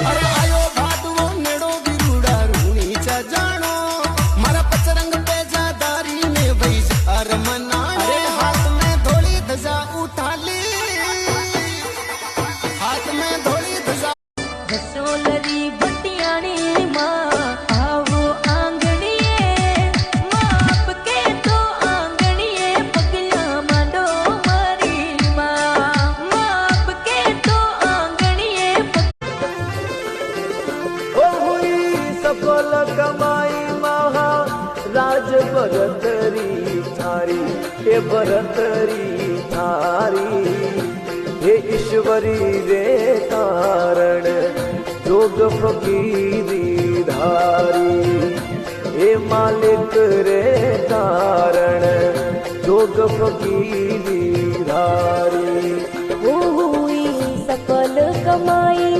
अरे आयो भादवो नेड़ो बिरुड़ा रूणी चा जानो मारा पचरंग पे जादारी ने वही जार मना। अरे हाथ में धोली ध्वजा उठा ली, हाथ में धोली ध्वजा। रसोलरी बटियाणी माँ आवो आंगणिए माँ आपके तो आंगणिए पगला मांडो मारी माँ आपके तो आंगणिए ओ हुई सफल कमाई महा राज भरतरी थारी हे भरतरी थारी हे ईश्वरी रे कारण जोग फकीरी धारी हे मालिक रे कारण जोग फकीरी